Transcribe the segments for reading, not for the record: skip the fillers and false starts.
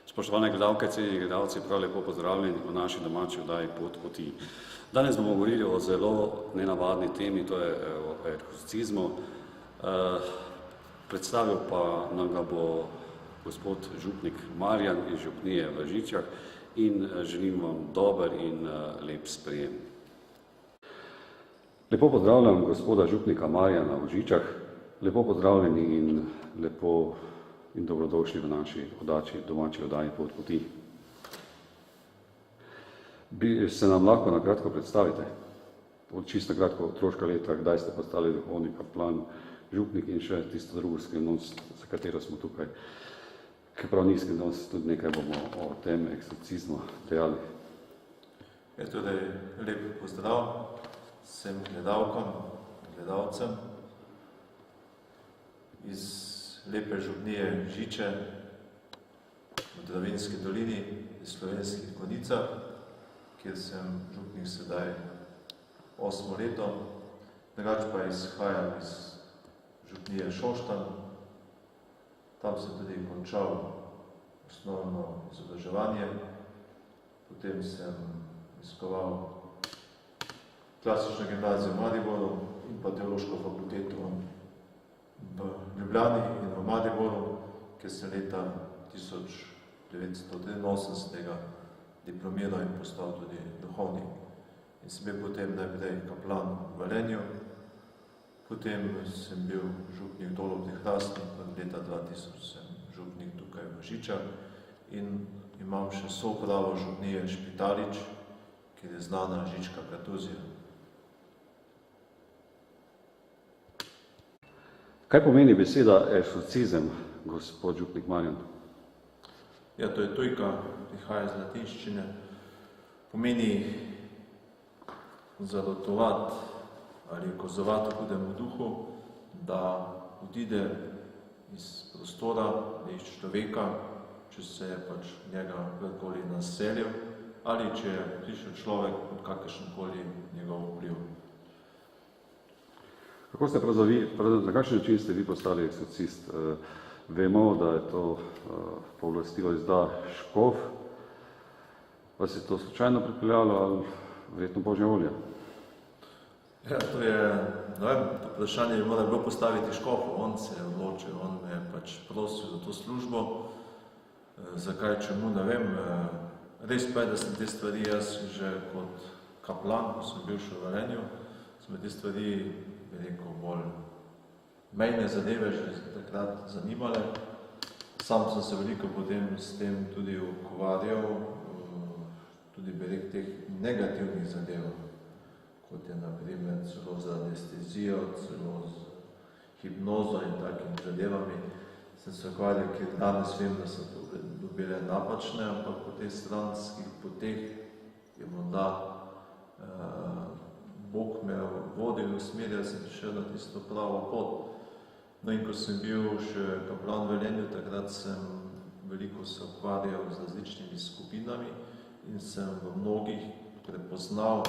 Spoštovane gledalke, cenjeni gledalci, prav lepo pozdravljeni v naši domači oddaji Pot poti. Danes bomo govorili o zelo nenavadni temi, to je o eksorcizmu. Predstavil pa nam ga bo gospod župnik Marjan iz župnije v Žičah in želim vam dober in lep sprejem. Lepo pozdravljam gospoda župnika Marjana v Žičah, lepo pozdravljeni in lepo in dobrodošli v naši domači oddaji Pot poti. Bi se nam lahko na kratko predstavite? Čisto kratko, otroška leta, kdaj ste postali duhovni kaplan, župnik in še tisto drugo skrivnost, za katero smo tukaj. Ker prav ni skrivnost, tudi nekaj bomo o tem eksorcizmu dejali. Torej, lep pozdrav vsem gledalkam, gledalcem iz lepe župnije Žiče v Dravinjski dolini, iz Slovenskih Konjicah, kjer sem župnik sedaj 8 leto, drugače pa izhajam iz župnije Šoštanj. Tam sem tudi končal osnovno izobraževanje, potem sem obiskoval klasično gimnazijo v Mariboru in pa teološko fakulteto v Ljubljani in v Mariboru, kjer sem leta 1983 diplomiral in postal tudi duhovnik. In sem bil potem najprej kaplan v Velenju, potem sem bil župnik Dolobnih Hrastnik, od leta 2000 sem župnik tukaj v Žičah in imam še soupravo župnije Špitalič, kjer je znana žička kartuzija. Kaj pomeni beseda eksorcizem, gospod župnik Marjan? To je tujka, prihaja iz latinščine. Pomeni zarotovati ali kozovati hudemu duhu, da odide iz prostora, iz človeka, če se je pač njega kdorkoli naselil, ali če je prišel človek pod kakršenkoli njegov vpliv. Kako ste na kakšen način ste vi postali eksorcist? Vemo, da je to pooblastilo izda škof. Vas je to slučajno pripeljalo ali verjetno Božja volja? To je, to vprašanje bi moralo bilo postaviti škofu. On se je odločil, on me je pač prosil za to službo. Zakaj, čemu, ne vem. Res pa je, da sem te stvari jaz že kot kaplan, ko sem bil še v Velenju, sem te stvari, bi rekel, bolj mejne zadeve že takrat zanimale. Sam sem se veliko potem s tem tudi ukvarjal, tudi bi rekel teh negativnih zadev, kot je na primer celo za anestezijo, celo z hipnozo in takimi zadevami. Sem se ukvarjal, ker danes vem, da so to bile napačne, ampak po teh stranskih poteh je morda Bog me vodil v smeri, da sem prišel na tisto pravo pot. No in ko sem bil še kaplan v Velenju, takrat sem veliko se ukvarjal z različnimi skupinami in sem v mnogih prepoznal,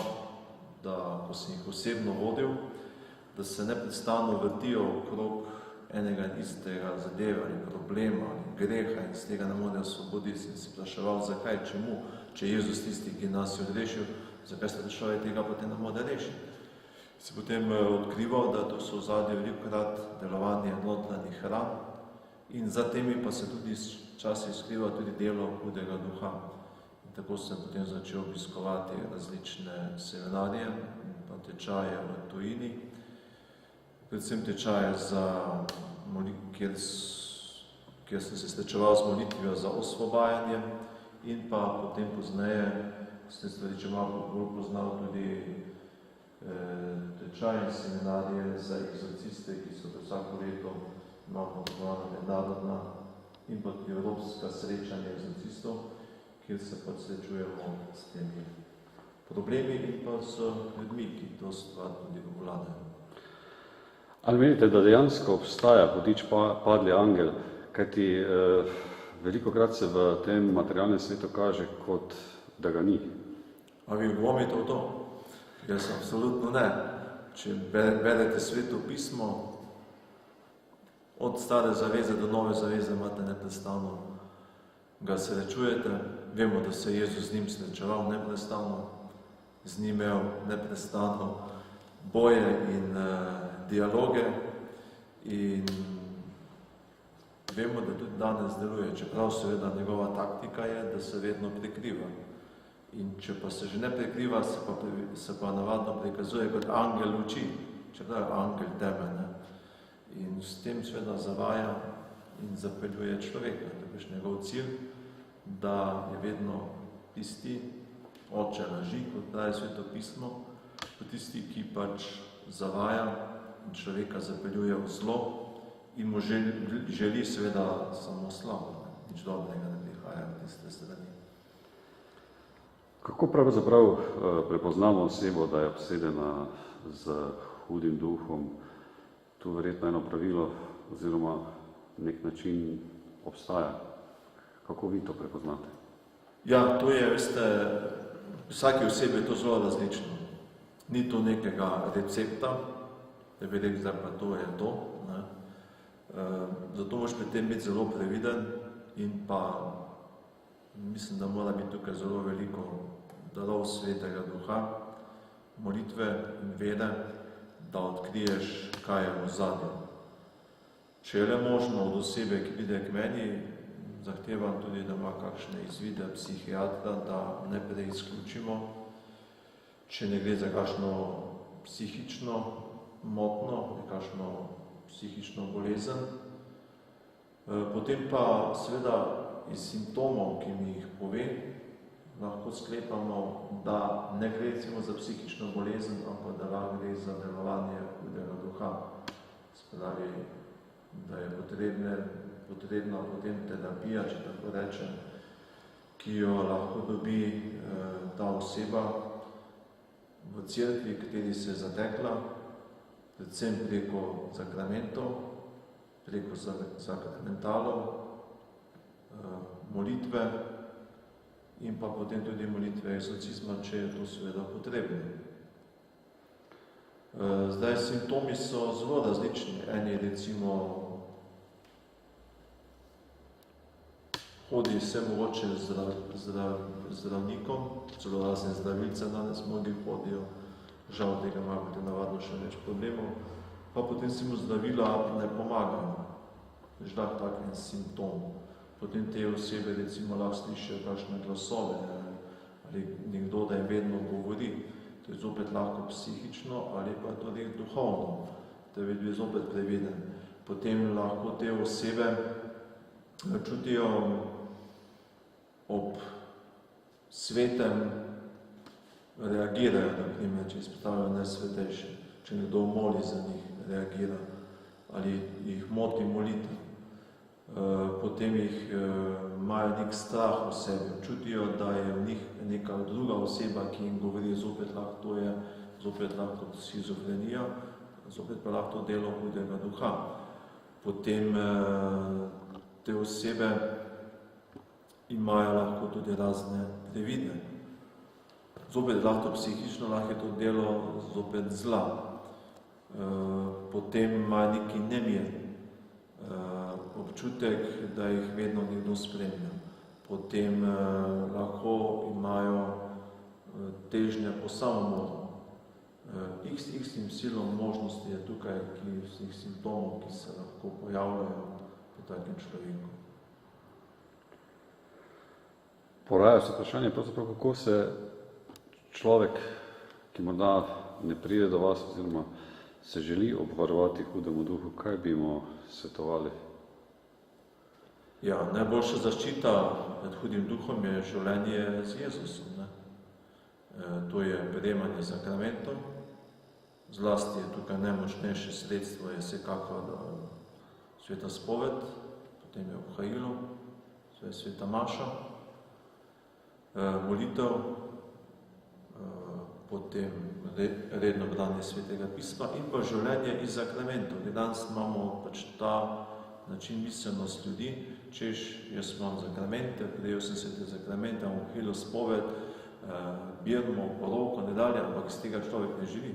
da ko sem jih osebno vodil, da se neprestano vrtijo okrog enega in istega zadeva ali problema ali greha in z tega ne morejo osvoboditi. In si vpraševal, zakaj, čemu, če je Jezus tisti, ki nas je odrešil, zakaj se človek tega potem ne more rešiti. Si potem odkrival, da to so ozadje velikokrat delovanje notranjih ran in za temi pa se tudi včasih skriva tudi delo hudega duha. In tako sem potem začel obiskovati različne seminarije in pa tečaje v tujini, predvsem tečaje, kjer sem se srečeval z molitvijo za osvobajanje in pa potem pozneje sem stvari če malo bolj poznal tudi tečaj in seminarije za eksorciste, ki so vsako leto imamo mednarodna in pa tudi evropska srečanja eksorcistov, kjer se pa srečujemo s temi problemi in pa s ljudmi, ki to stvar tudi obvladajo. Ali menite, da dejansko obstaja hudič padli angel, kajti velikokrat se v tem materialnem svetu kaže, kot da ga ni? A vi dvomite v to? Jaz absolutno ne. Če berete Sveto pismo, od stare zaveze do nove zaveze imate neprestano ga srečujete. Vemo, da se je Jezus z njim srečeval neprestano, z njim imel neprestano boje in dialoge in vemo, da tudi danes deluje, čeprav seveda njegova taktika je, da se vedno prikriva. In če pa se že ne prikriva, se pa navadno prikazuje kot angel luči, čeprav je angel teme. Ne? In s tem seveda zavaja in zapeljuje človeka. To je njegov cilj, da je vedno tisti oče laži, kot pravi Sveto pismo, pa tisti, ki pač zavaja in človeka zapeljuje v zlo in mu želi seveda samo slabo. Nič dobrega ne prihaja v tiste strani. Kako pravzaprav prepoznamo osebo, da je obsedena z hudim duhom? Tu verjetno eno pravilo oziroma nek način obstaja. Kako vi to prepoznate? Ja, to je, veste, vsake osebe je to zelo različno. Ni to nekega recepta, da bi rekel, zdaj pa to je to. Ne? Zato moraš pri tem biti zelo previden in pa mislim, da mora biti tukaj zelo veliko darov Svetega Duha, molitve in vede, da odkriješ, kaj je v ozadju. Če je le možno od osebe, ki pride k meni, zahtevam tudi, da ima kakšne izvide psihiatra, da ne preizključimo, če ne gre za kakšno psihično motnjo, kakšno psihično bolezen. Potem pa seveda iz simptomov, ki mi jih pove, lahko sklepamo, da ne gre za psihično bolezen, ampak da lahko gre za delovanje hudega duha. Spravi, da je potrebna potem terapija, če tako rečem, ki jo lahko dobi ta oseba v cerkvi, kateri se je zatekla, predvsem preko sakramentov, preko sakramentalov, molitve in pa potem tudi molitve eksorcizma, če je to seveda potrebno. Zdaj, simptomi so zelo različni. Eni recimo hodi vse mogoče zdravnikom, celo razne zdravilce danes mnogi hodijo, žal tega ima biti navadno še več problemov, pa potem si mu zdravila ne pomagajo. Ždah tak en simptom. Potem te osebe recimo lahko slišijo kakšne glasove ali nekdo, da jim vedno govori. To je zopet lahko psihično ali pa tudi duhovno. To je zopet previden. Potem lahko te osebe čutijo ob svetem, reagirajo, naprimer, če izpostavljajo nesvetejše, če nekdo moli za njih, reagira ali jih moti molitev. Potem jih imajo nek strah v sebi, čutijo, da je v njih neka druga oseba, ki jim govori, zopet lahko to je, zopet lahko schizofrenija, zopet pa lahko to delo hudega duha. Potem te osebe imajo lahko tudi razne previde. Zopet lahko psihično, lahko je to delo zopet zla. Potem imajo neki nemir, občutek, da jih vedno nekdo spremlja. Potem lahko imajo težnje po samomoru. X silom možnosti je tukaj, vseh simptomov, ki se lahko pojavljajo pri takem človeku. Poraja se vprašanje, pravzaprav, kako se človek, ki morda ne pride do vas, oziroma se želi obvarovati hudemu duhu, kaj bi mu svetovali? Ja, najboljša zaščita pred hudim duhom je življenje z Jezusom. Ne? To je prejemanje sakramentov. Zlasti je tukaj najmočnejše sredstvo, je vsekakor sveta spoved, potem je obhajilo, sveta maša, molitev, potem redno branje Svetega pisma in pa življenje iz sakramentov. Danes imamo pač ta način miselnost ljudi, češ, jaz imam sakramente, prejel sem svete sakramente, imam obhajilo spoved, birmo, poroko, ne dalje, ampak iz tega človek ne živi.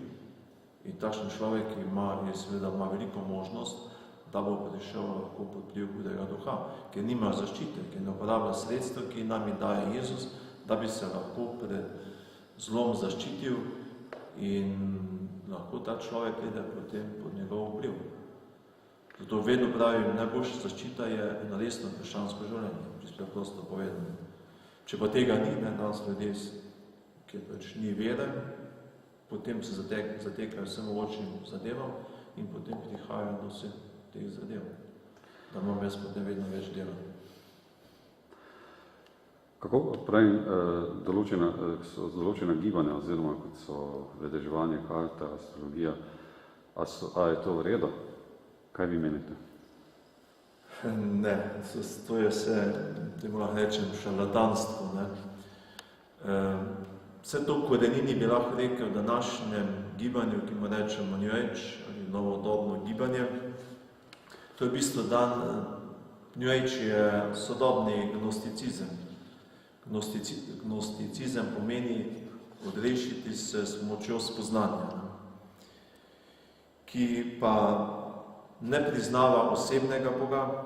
In takšen človek ima veliko možnost, da bo prišel lahko pod vpliv hudega duha, ker nima zaščite, ker ne uporablja sredstva, ki nam jih daje Jezus, da bi se lahko pred zlom zaščitil in lahko ta človek pride potem pod njegov vpliv. Zato vedno pravim, najboljša zaščita je resno krščansko življenje, čisto preprosto povedano. Če pa tega ni, nas ljudje, ki pač ni vere, potem se zatekajo vsemogočnim zadevam in potem prihajajo do vseh teh zadev, da imam jaz potem vedno več dela. Kako pravim, določena gibanja, oziroma kot so vedeževanje, karta, astrologija, a je to v redu? Kaj vi menite? Ne, to je vse, temu lahko rečem, šarlatanstvo. Vse to korenini bi lahko rekel v današnjem gibanju, ki mu rečemo New Age ali novodobno gibanje. To je v bistvu New Age je sodobni gnosticizem. Gnosticizem pomeni odrešiti se s pomočjo spoznanja, ki pa ne priznava osebnega Boga.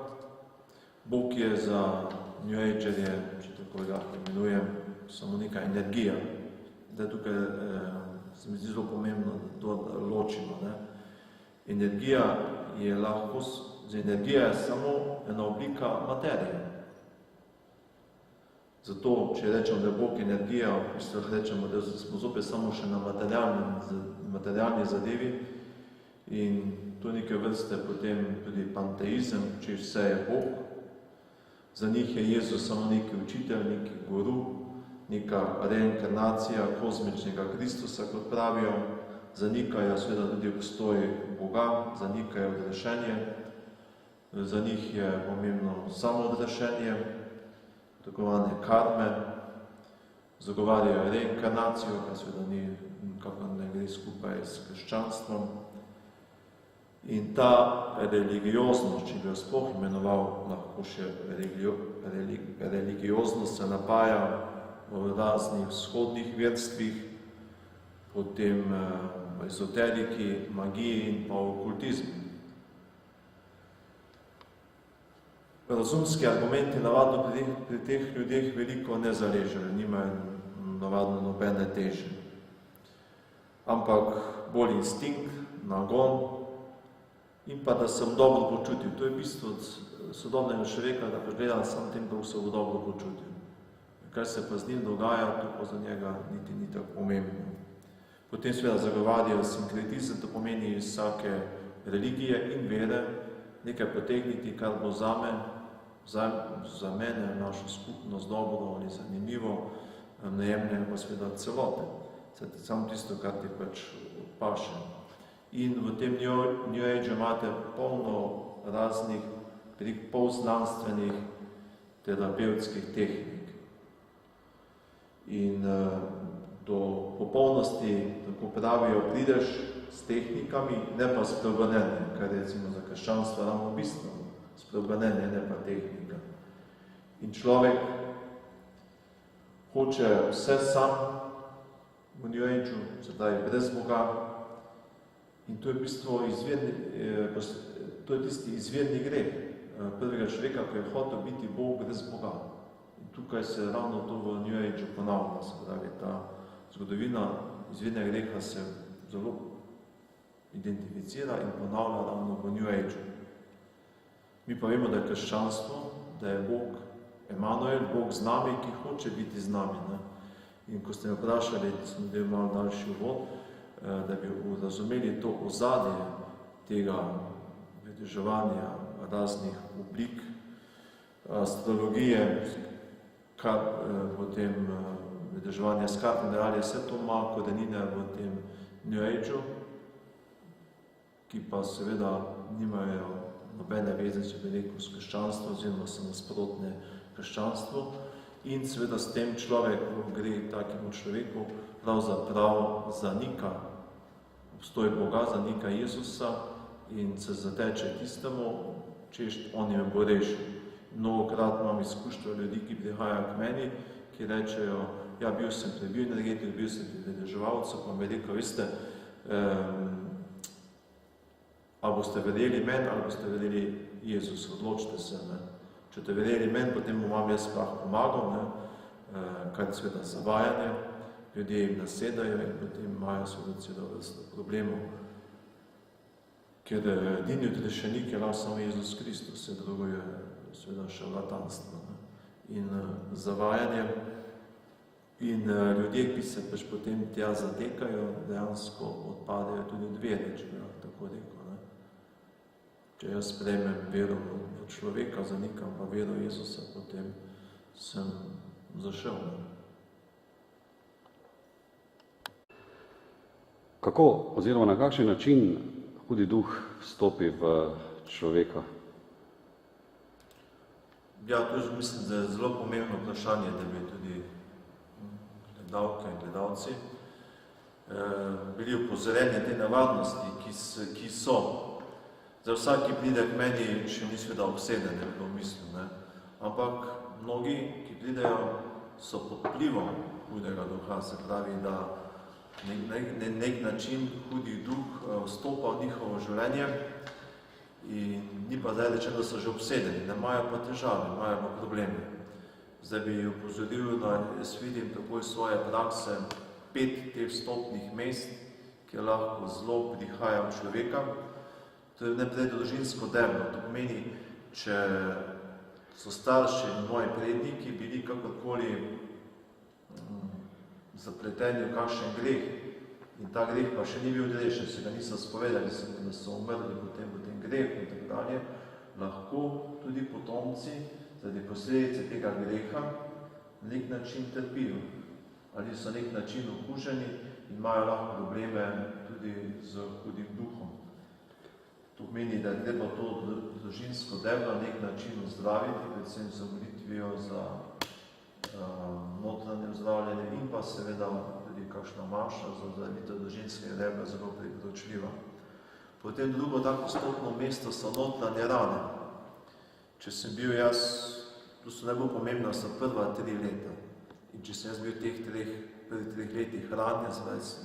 Bog je za New Agerje, če tako lahko imenujem, samo neka energija. Da tukaj se mi zdi zelo pomembno, da to ločimo. Energija je samo ena oblika materije. Zato, če rečemo, da je Bog energija, v bistvu rečemo, da smo zopet samo še na materialni zadevi in to neke vrste potem tudi panteizem, če vse je Bog. Za njih je Jezus samo neki učitelj, neki guru, neka reinkarnacija kozmičnega Kristusa, kot pravijo. Zanikajo seveda tudi obstoj Boga, zanikajo odrešenje. Za njih je pomembno samo odrešenje, tako imenovane karme. Zagovarjajo reinkarnacijo, kar seveda nikakor ne gre skupaj s krščanstvom. In ta religioznost, če bi jo sploh imenoval, lahko še religioznost se napaja v raznih vzhodnih verstvih, potem v ezoteriki, magiji in pa v okultizmu. Razumski argumenti navadno pri teh ljudeh veliko ne zarežejo, nimajo navadno nobene teže. Ampak bolj instinkt, nagon, in pa da sem dobro počutil. To je bistvo od sodobnega človeka, da pogledam sam tem, kako se bo dobro počutil. Kaj se pa z njim dogaja, to pa za njega niti ni tako pomembno. Potem seveda zagovarjajo sinkretizem, to pomeni iz vsake religije in vere nekaj potegniti, kar bo za mene, našo skupnost dobro ali zanimivo, ne jemljajo pa seveda celote. Samo tisto, kar ti pač paše. In v tem New Age imate polno raznih polznanstvenih terapevtskih tehnik. In do popolnosti, tako pravijo, prideš s tehnikami, ne pa s preobrnenjem, kar je recimo za krščanstvo ravno bistveno. Spreobrnenje, ne pa tehnika. In človek hoče vse sam v New Ageu, se pravi brez Boga. In to je v bistvu tisti izvirni greh prvega človeka, ki je hotel biti Bog brez Boga. In tukaj se ravno to v New Ageu ponavlja, se pravi, ta zgodovina izvirnega greha se zelo identificira in ponavlja ravno v New Ageu. Mi pa vemo, da je krščanstvo, da je Bog Emanuel, Bog z nami, ki hoče biti z nami. In ko ste me vprašali, da sem del malo daljši uvod, da bi razumeli to ozadje tega vedeževanja raznih oblik, astrologije, potem vedeževanja s kartami, ali vse to ima korenine v tem New Ageu, ki pa seveda nimajo nobene veze, če bi rekel, s krščanstvom, oziroma so nasprotne krščanstvu. In seveda s tem človek gre takemu človeku pravzaprav zanika obstoj Boga, zanika Jezusa in se zateče tistemu, češ on je bo rešil. Mnogokrat imam izkušnjo ljudi, ki prihajajo k meni, ki rečejo, ja, bil sem pri bioenergetiku, bil sem pri vedeževalcu, pa mi rekel, veste, Ali boste verjeli meni, ali boste verjeli Jezus, odločite se. Ne? Če ste verjeli meni, potem bom vam jaz sploh pomagal, ne? Kar je seveda zavajanje, ljudje jim nasedajo in potem imajo seveda vrsto problemov, ker edini odrešenik je lahko samo Jezus Kristus, vse drugo je seveda šarlatanstvo. In zavajanje in ljudje, ki se pač potem tja zatekajo, dejansko odpadejo tudi od vere, če bi lahko tako rekel. Ne? Če jaz sprejmem vero v človeka, zanikam pa vero Jezusa, potem sem zašel. Ne? Kako oziroma na kakšen način hudi duh vstopi v človeka? Ja, to mislim, da je zelo pomembno vprašanje, da bi tudi gledalke in gledalci bili upozorjeni te nevarnosti, ki so. Za vsak, ki pride k meni, še ni seveda obseden, ne bi mislil, ne? Ampak mnogi, ki pridejo, so pod vplivom hudega duha, se pravi, da nek način hudi duh vstopa v njihovo življenje in ni pa zdaj rečeno, da so že obsedeni, ne imajo pa težave, imajo pa probleme. Zdaj bi upozoril, da jaz vidim tako iz svoje prakse 5 teh vstopnih mest, ki lahko zelo prihaja v človeka. To je najprej družinsko deblo. To pomeni, če so starši in moji predniki bili kakorkoli zapleteni v kakšen greh in ta greh pa še ni bil odrešen, se ga niso spovedali, da so umrli potem v tem grehu in tako dalje, lahko tudi potomci zaradi posledice tega greha na nek način trpijo ali so na nek način okuženi in imajo lahko probleme tudi z hudim duhom. To pomeni, da je treba to družinsko deblo na nek način ozdraviti, predvsem z molitvijo za notranje ozdravljanje in pa seveda tudi kakšna maša za ozdravitev družinskega debla zelo priporočljiva. Potem drugo tako vstopno mesto so notranje rane. Če sem bil jaz, to so najbolj pomembno, so prva 3 leta. In če sem jaz bil v teh prvih 3 letih ranjen,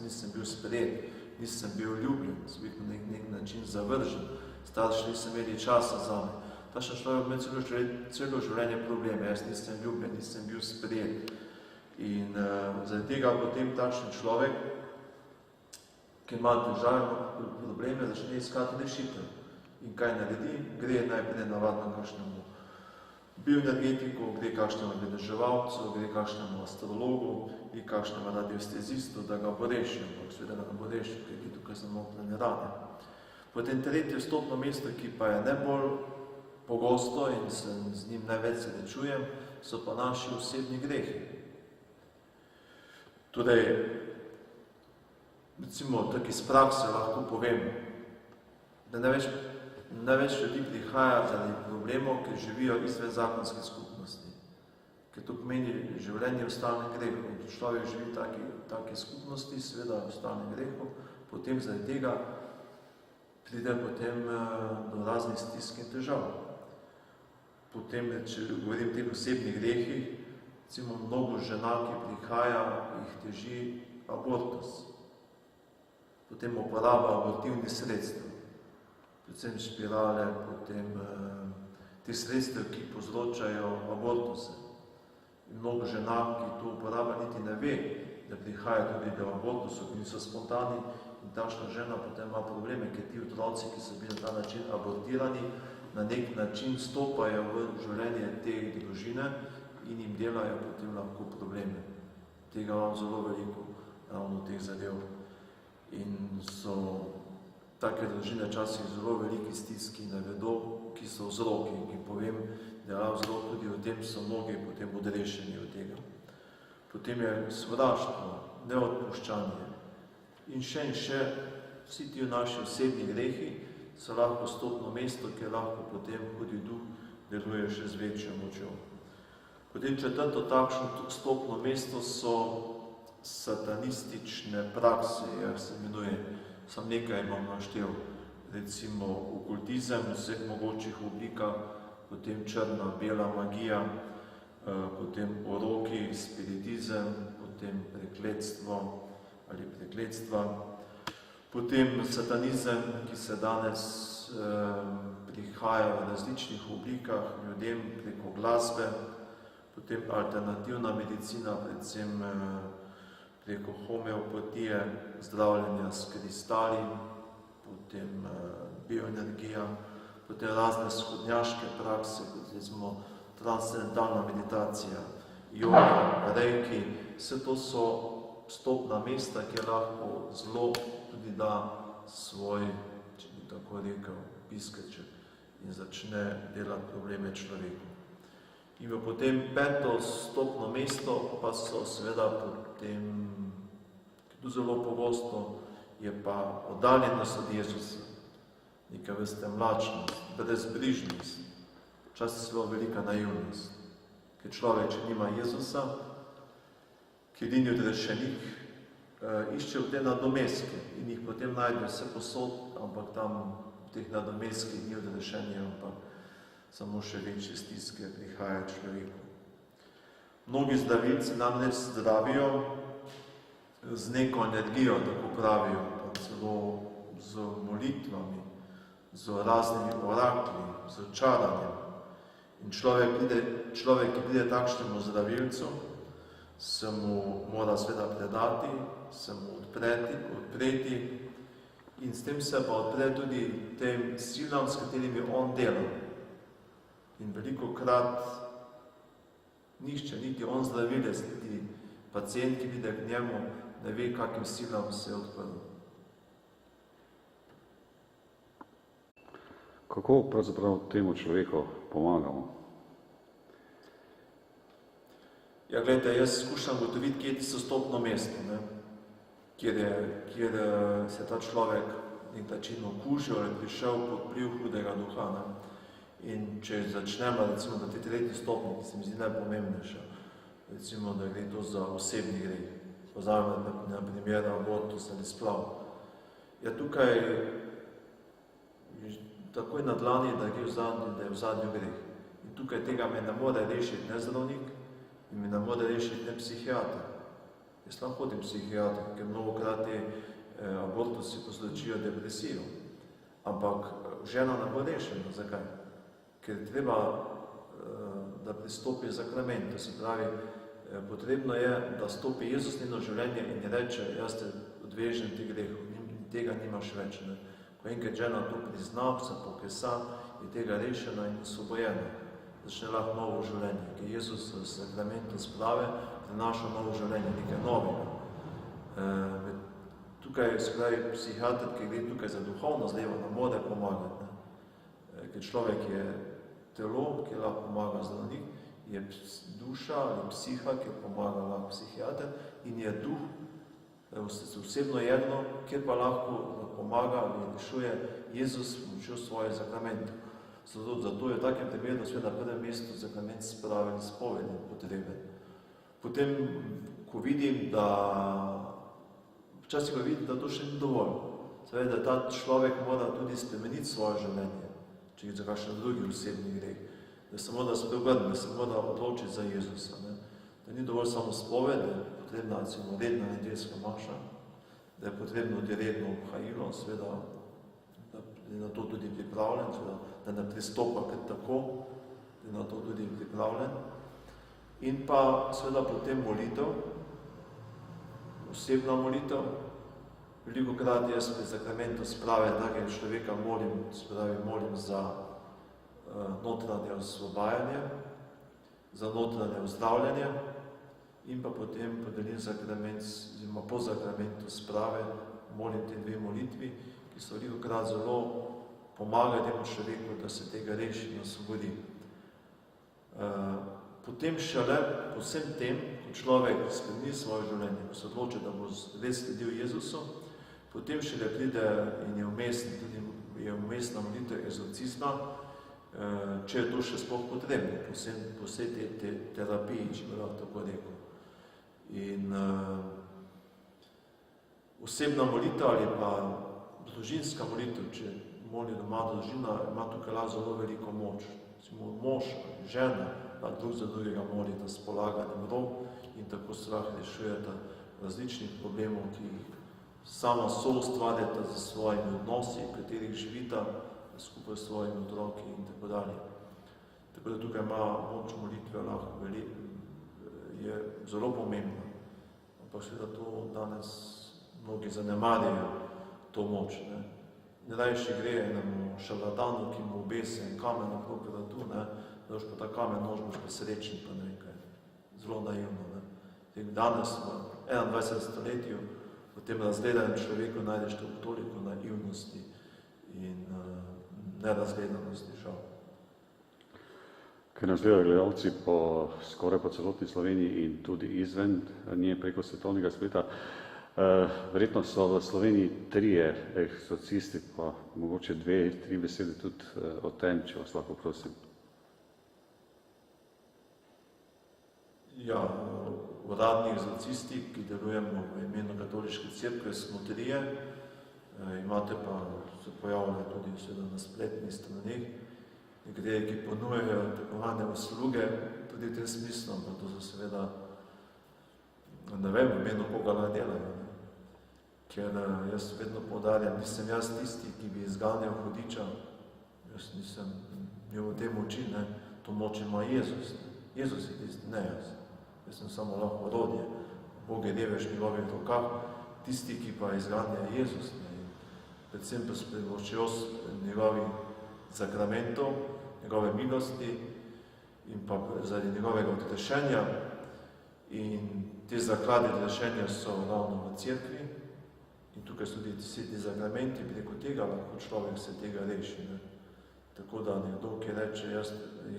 nisem bil sprejet, nisem bil ljubljen, sem bil na nek način zavržen, starši nisem imeli časa za me. Takšen človek ima celo življenje probleme, jaz nisem ljubljen, nisem bil sprejet. In zaradi tega potem takšen človek, ki ima težave, probleme, začne iskati rešitev. In kaj naredi? Gre najprej navadno kakšnemu bioenergetiku, gre kakšnemu vedeževalcu, gre kakšnemu astrologu, gre kakšnemu radiestezistu, da ga bo rešil, ampak seveda ga bo rešil, ker je tukaj za notranje rane. Potem tretje vstopno mesto, ki pa je najbolj pogosto in se z njim največ srečujem, so pa naši osebni grehi. Torej, recimo, tako iz prakse lahko povem, da največ ljudi prihaja zaradi problemov, ki živijo izven zakonske skupnosti. Ker to pomeni življenje v stalnem grehu. In če človek živi v taki skupnosti, seveda v stalnem grehu, potem zaradi tega pride potem do raznih stisk in težav. Potem, če govorim o teh osebnih grehih, recimo mnogo žena, ki prihaja, jih teži abortus. Potem uporaba abortivnih sredstev, predvsem špirale, potem te sredstev, ki povzročajo abortuse. In mnogo žena, ki to uporaba, niti ne ve, da prihaja tudi do abortusov, ki niso spontani, in takšna žena potem ima probleme, ker ti otroci, ki so bili na ta način abortirani, na nek način stopajo v življenje te družine in jim delajo potem lahko probleme. Tega imam zelo veliko, ravno teh zadev. In so take družine včasih zelo veliki stiski, ne vedo, ki so vzroki. In povem, da je vzrok tudi v tem, so mnogi potem odrešeni od tega. Potem je sovraštvo, neodpuščanje in še vsi ti naši osebni grehi so lahko vstopno mesto, kjer lahko potem hudi duh deluje še z večjo močjo. Potem četrto takšno vstopno mesto so satanistične prakse, jaz se imenuje, sam nekaj imam naštel, recimo okultizem v vseh mogočih oblikah, potem črna, bela magija, potem oroki, spiritizem, potem prekletstvo ali prekletstva, Potem satanizem, ki se danes prihaja v različnih oblikah ljudem preko glasbe, potem alternativna medicina, predvsem preko homeopatije, zdravljenja s kristali, potem bioenergija, potem razne shodnjaške prakse, kot recimo transcendentalna meditacija, joga, reiki, vse to so vstopna mesta, kjer lahko zelo tudi da svoj, če bi tako rekel, piskeček in začne delati probleme človeku. In potem peto vstopno mesto pa so seveda potem, ki tu zelo pogosto, je pa oddaljenost od Jezusa, neka vrste mlačnost, brezbrižnost, včasih celo velika naivnost. Ker človek, če nima Jezusa, ki edini odrešenik, išče v te nadomestke in jih potem najde vse posod, ampak tam v teh nadomestkih ni odrešenje, ampak samo še večje stiske prihaja človeku. Mnogi zdravilci namreč zdravijo z neko energijo, tako pravijo, pa celo z molitvami, z raznimi orakli, z čaranjem. In človek, ki pride takšnemu zdravilcu, se mu mora sveda predati, se mu odpreti in s tem se pa odpre tudi tem silam, s katerimi on dela. In velikokrat nihče, niti on zdravilec, niti pacient, ki pride k njemu, ne ve, kakim silam se je odprl. Kako pravzaprav temu človeku pomagamo? Ja, gledajte, jaz skušam ugotoviti, kje je tisto stopno mesto, ne? Kjer se ta človek nek način okužil ali prišel pod vpliv hudega duha. Ne? In če začnemo recimo na te tretji stopni, ki se mi zdi najpomembnejša, recimo, da gre to za osebni greh, pozajmo na primer abortus ali splav. Ja, tukaj takoj na dlani, da je v zadnju greh. In tukaj tega me ne more rešiti ne zdravnik in me ne more rešiti ne psihiater. Jaz lahko hodim psihiater, ker mnogokrat te abortusi povzročijo depresijo. Ampak žena ne bo rešena. Zakaj? Ker treba, da pristopi zakrament. To se pravi, potrebno je, da stopi Jezus njeno življenje in reče, jaz te odvežem ti grehu, tega nimaš več. Ne? Ko enkrat žena to prizna, se pokesa, je tega rešena in osvobojena. Začne lahko novo življenje, ker Jezus v sakramentu sprave prinaša novo življenje, nekaj novega. Tukaj se pravi psihiater, ki gre tukaj za duhovno zlevo, ne more pomagati. Ne? Ker človek je telo, ki lahko pomaga zdravnik, je duša ali psiha, ki pomaga lahko psihiater in je duh, osebno jedno, kjer pa lahko pomaga ali rešuje Jezus s pomočjo svojih sakramentov. Zato je v takem primeru na prvem mestu sakrament sprave in spovedi potreben. Potem, ko vidim, včasih ko vidim, da to še ni dovolj, seveda, da ta človek mora tudi spremeniti svoje življenje, če je za kakšen drugi osebni greh, da se mora spreobrniti, da se mora odločiti za Jezusa. Ne? Da ni dovolj samo spoved, da je potrebna recimo redna nedeljska maša, da je potrebno tudi redno obhajilo, seveda, da je na to tudi pripravljen, seveda, da ne pristopa kar tako, da je na to tudi pripravljen. In pa seveda potem molitev, osebna molitev. Velikokrat jaz pri sakramentu sprave takega človeka molim za notranje osvobajanje, za notranje ozdravljanje in pa potem podelim sakrament, oziroma po sakramentu sprave molim te dve molitvi, ki so velikokrat zelo pomagajo temu človeku, da se tega reši in osvobodi. Potem šele po vsem tem, ko človek spremeni svoje življenje, ko se odloči, da bo res sledil Jezusu, potem šele pride in je umestna molitev egzorcizma, če je to še sploh potrebno, po vsej te terapiji, če bi lahko tako rekel. In osebna molitev ali pa družinska molitev, če moli doma družina, ima tukaj lahko zelo veliko moč. Recimo mož, žena, da drug za drugega moli, da spolaga na rok in tako se lahko rešujeta različnih problemov, ki jih sama soustvarjata za svojimi odnosi, v katerih živita, skupaj s svojimi otroki in tako dalje. Tako da tukaj ima moč molitve lahko je zelo pomembna. Ampak seveda to danes mnogi zanemarjajo, to moč. Ne rajši gre enemu šarlatanu, ki mu obese en kamen okrog vratu, da boš pa ta kamen nož, boš pa srečen, pa ne kaj. Zelo naivno. Danes v 21. stoletju v tem razgledanem človeku najdeš toliko naivnosti in nerazgledanosti, žal. Ker nas gledajo gledalci skoraj po celotni Sloveniji in tudi izven nje preko svetovnega spleta, verjetno so v Sloveniji 3 eksorcisti, pa mogoče 2-3 besede tudi o tem, če vas lahko prosim. Ja, uradni eksorcisti, ki delujemo v imenu Katoliške cerkve, smo 3. Imate pa se pojavljali tudi seveda na spletnih straneh, nekateri, ki ponujajo takovane usluge, tudi v tem smislu, ampak to so seveda, ne vem, v imenu koga naj delajo. Ker jaz vedno poudarjam, nisem jaz tisti, ki bi izganjal hudiča, jaz nisem imel v tem moči, to moč ima Jezus. Jezus je tisti, ne jaz. Jaz sem samo lahko orodje. Bog je devež v njegovih rokah, tisti, ki pa izganja Jezus. Predvsem pa s pomočjo njegovih zakramentov, njegove milosti in pa zaradi njegovega odrešenja. In te zaklade odrešenja so ravno v cerkvi in tukaj so tudi vsi ti zakramenti, preko tega lahko človek se tega reši. Tako da nekdo, ki reče,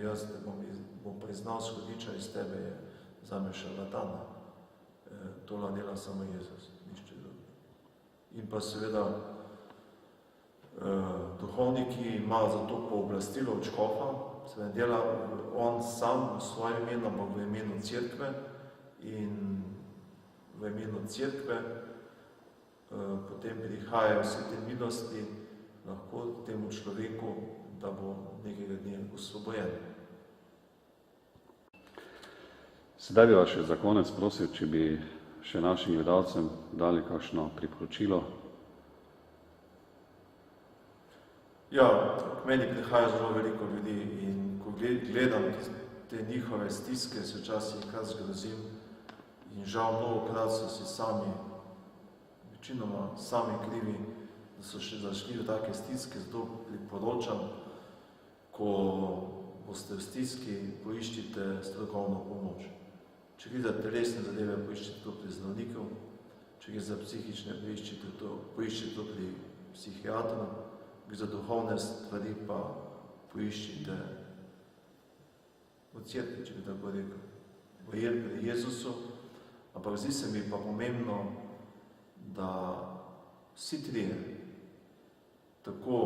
jaz bom priznal shodiča iz tebe, je zame šarlatan. To dela samo Jezus, nišče drugi. In pa seveda duhovniki imajo za to pooblastilo od škofa, seveda dela on sam v svojem imenu, ampak v imenu cerkve in v imenu cerkve potem prihajajo vse te milosti lahko temu človeku, da bo nekega dne osvobojen. Sedaj bi vas še za konec prosil, če bi še našim gledalcem dali kakšno priporočilo. Ja, k meni prihaja zelo veliko ljudi in ko gledam te njihove stiske, se včasih kar zgrozim in žal mnogokrat so si sami, večinoma sami krivi, da so še zašli v take stiske, zato priporočam, ko boste v stiski, poiščite strokovno pomoč. Če gre za telesne zadeve, poiščite to pri zdravniku, če gre za psihične, poiščite to pri psihiatru, gre za duhovne stvari, pa poiščite v cerkvi, če bi tako rekel, pri Jezusu. Ampak zdi se mi pa pomembno, da vsi 3, tako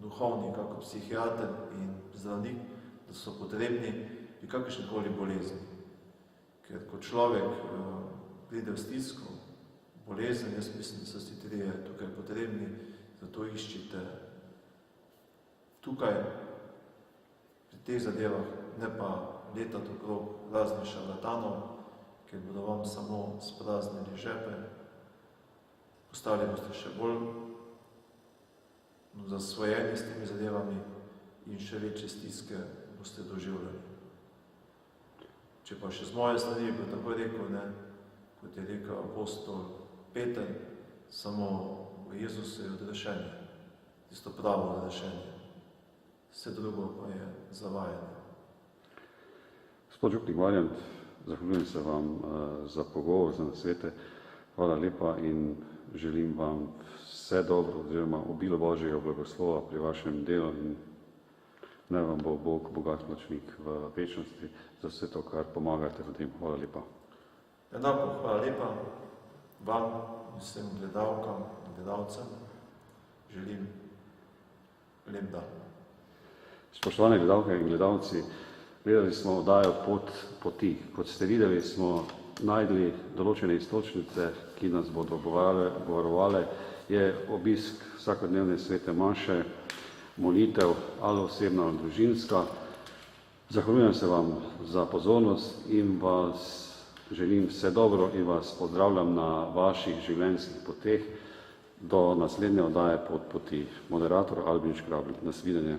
duhovni, kako psihiater in zdravnik, da so potrebni pri kakršnikoli bolezni. Ker ko človek pride v stisko, bolezen, jaz mislim, da so vsi 3 tukaj potrebni, zato iščite tukaj, pri teh zadevah, ne pa letati okrog raznih šarlatanov, ker bodo vam samo spraznili žepe, postali boste še bolj zasvojeni s temi zadevami in še večje stiske boste doživljali. Če pa še z moje strani bi tako rekel, kot je rekel apostol Peter, samo v Jezusu je odrešenje, tisto pravo odrešenje. Vse drugo pa je zavajanje. Gospod župnik Marjan, zahvaljujem se vam za pogovor, za nasvete. Hvala lepa in želim vam vse dobro, oziroma obilo Božjega blagoslova pri vašem delu in naj vam bo Bog bogat plačnik v večnosti za vse to, kar pomagate v tem. Hvala lepa. Enako hvala lepa vam in vsem gledalkam in gledalcem. Želim lep dan. Spoštovane gledalke in gledalci, gledali smo oddajo Pot poti. Kot ste videli, smo najdli določene istočnice, ki nas bodo obvarovale, je obisk vsakodnevne svete maše, molitev ali osebna ali družinska. Zahvaljujem se vam za pozornost in vas želim vse dobro in vas pozdravljam na vaših življenjskih poteh do naslednje oddaje Pot poti. Moderator Albin Škrabl. Nasvidenje.